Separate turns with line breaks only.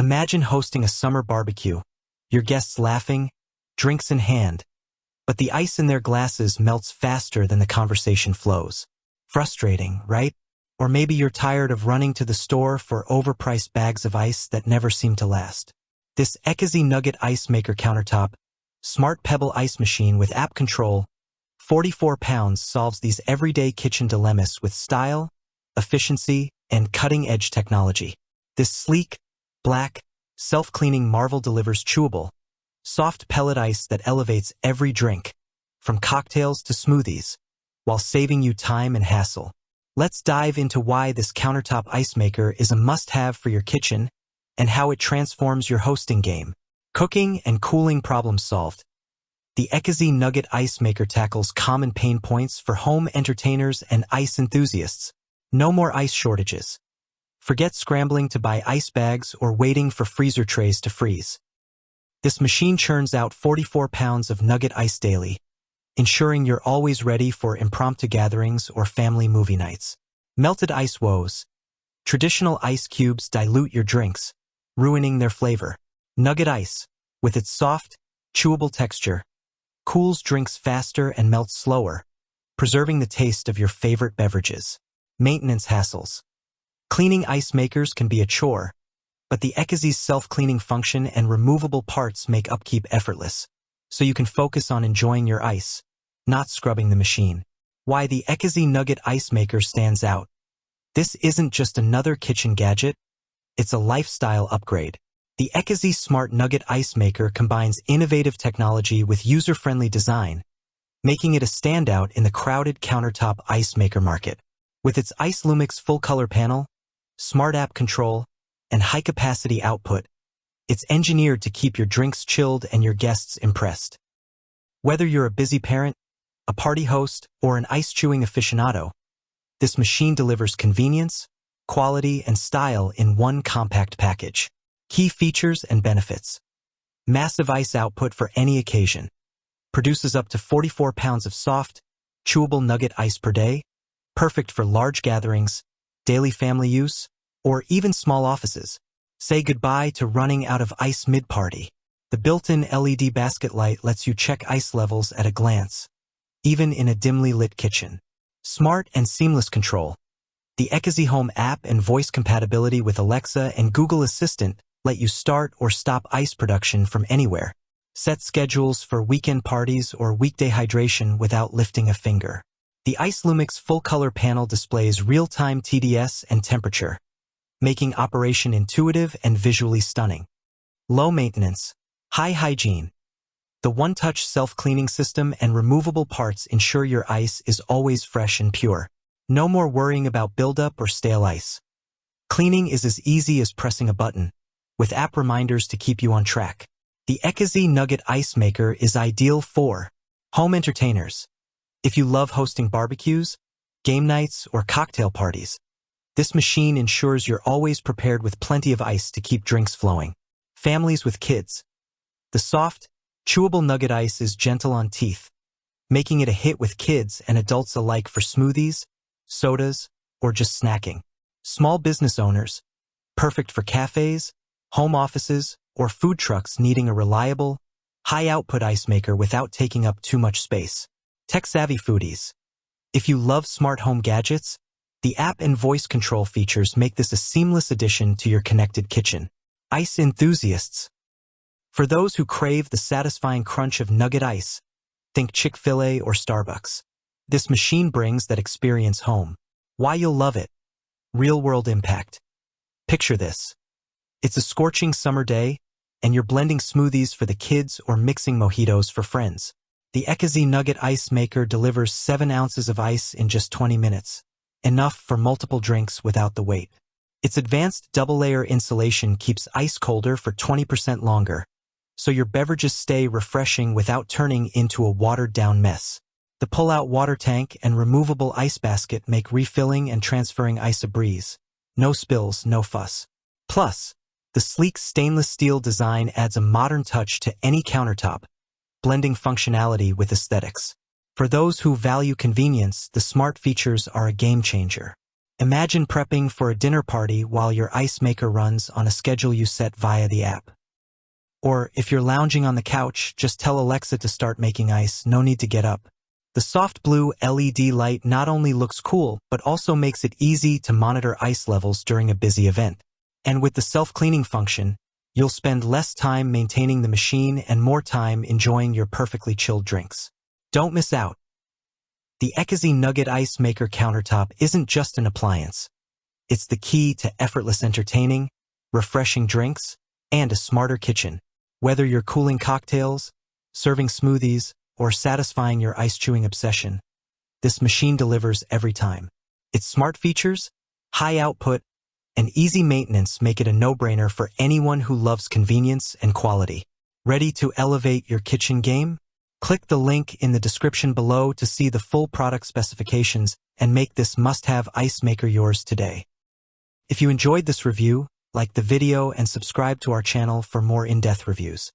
Imagine hosting a summer barbecue, your guests laughing, drinks in hand, but the ice in their glasses melts faster than the conversation flows. Frustrating, right? Or maybe you're tired of running to the store for overpriced bags of ice that never seem to last. This Ecozy Nugget Ice Maker Countertop, smart Pebble Ice Machine with app control, 44 pounds, solves these everyday kitchen dilemmas with style, efficiency, and cutting-edge technology. This sleek, black, self-cleaning marvel delivers chewable, soft pellet ice that elevates every drink, from cocktails to smoothies, while saving you time and hassle. Let's dive into why this countertop ice maker is a must-have for your kitchen and how it transforms your hosting game. Cooking and cooling problems solved. The Ecozy Nugget Ice Maker tackles common pain points for home entertainers and ice enthusiasts. No more ice shortages. Forget scrambling to buy ice bags or waiting for freezer trays to freeze. This machine churns out 44 pounds of nugget ice daily, ensuring you're always ready for impromptu gatherings or family movie nights. Melted ice woes. Traditional ice cubes dilute your drinks, ruining their flavor. Nugget ice, with its soft, chewable texture, cools drinks faster and melts slower, preserving the taste of your favorite beverages. Maintenance hassles. Cleaning ice makers can be a chore, but the Ecozy's self-cleaning function and removable parts make upkeep effortless, so you can focus on enjoying your ice, not scrubbing the machine. Why the Ecozy Nugget Ice Maker stands out. This isn't just another kitchen gadget, it's a lifestyle upgrade. The Ecozy Smart Nugget Ice Maker combines innovative technology with user-friendly design, making it a standout in the crowded countertop ice maker market. With its IceLumix Full-Color Panel, smart app control, and high-capacity output, it's engineered to keep your drinks chilled and your guests impressed. Whether you're a busy parent, a party host, or an ice-chewing aficionado, this machine delivers convenience, quality, and style in one compact package. Key features and benefits. Massive ice output for any occasion. Produces up to 44 pounds of soft, chewable nugget ice per day, perfect for large gatherings, daily family use, or even small offices. Say goodbye to running out of ice mid-party. The built-in LED basket light lets you check ice levels at a glance, even in a dimly lit kitchen. Smart and seamless control. The Ecozy Home app and voice compatibility with Alexa and Google Assistant let you start or stop ice production from anywhere. Set schedules for weekend parties or weekday hydration without lifting a finger. The IceLumix Full-Color Panel displays real-time TDS and temperature, making operation intuitive and visually stunning. Low maintenance, high hygiene. The one-touch self-cleaning system and removable parts ensure your ice is always fresh and pure. No more worrying about buildup or stale ice. Cleaning is as easy as pressing a button, with app reminders to keep you on track. The Ecozy Nugget Ice Maker is ideal for home entertainers. If you love hosting barbecues, game nights, or cocktail parties, this machine ensures you're always prepared with plenty of ice to keep drinks flowing. Families with kids. The soft, chewable nugget ice is gentle on teeth, making it a hit with kids and adults alike for smoothies, sodas, or just snacking. Small business owners. Perfect for cafes, home offices, or food trucks needing a reliable, high-output ice maker without taking up too much space. Tech-savvy foodies. If you love smart home gadgets, the app and voice control features make this a seamless addition to your connected kitchen. Ice enthusiasts. For those who crave the satisfying crunch of nugget ice, think Chick-fil-A or Starbucks. This machine brings that experience home. Why you'll love it. Real-world impact. Picture this. It's a scorching summer day, and you're blending smoothies for the kids or mixing mojitos for friends. The Ecozy Nugget Ice Maker delivers 7 ounces of ice in just 20 minutes, enough for multiple drinks without the wait. Its advanced double-layer insulation keeps ice colder for 20% longer, so your beverages stay refreshing without turning into a watered-down mess. The pull-out water tank and removable ice basket make refilling and transferring ice a breeze. No spills, no fuss. Plus, the sleek stainless steel design adds a modern touch to any countertop, blending functionality with aesthetics. For those who value convenience, the smart features are a game changer. Imagine prepping for a dinner party while your ice maker runs on a schedule you set via the app. Or if you're lounging on the couch, just tell Alexa to start making ice, no need to get up. The soft blue LED light not only looks cool, but also makes it easy to monitor ice levels during a busy event. And with the self-cleaning function, you'll spend less time maintaining the machine and more time enjoying your perfectly chilled drinks. Don't miss out. The Ecozy Nugget Ice Maker Countertop isn't just an appliance. It's the key to effortless entertaining, refreshing drinks, and a smarter kitchen. Whether you're cooling cocktails, serving smoothies, or satisfying your ice-chewing obsession, this machine delivers every time. Its smart features, high output, and easy maintenance make it a no-brainer for anyone who loves convenience and quality. Ready to elevate your kitchen game? Click the link in the description below to see the full product specifications and make this must-have ice maker yours today. If you enjoyed this review, like the video and subscribe to our channel for more in-depth reviews.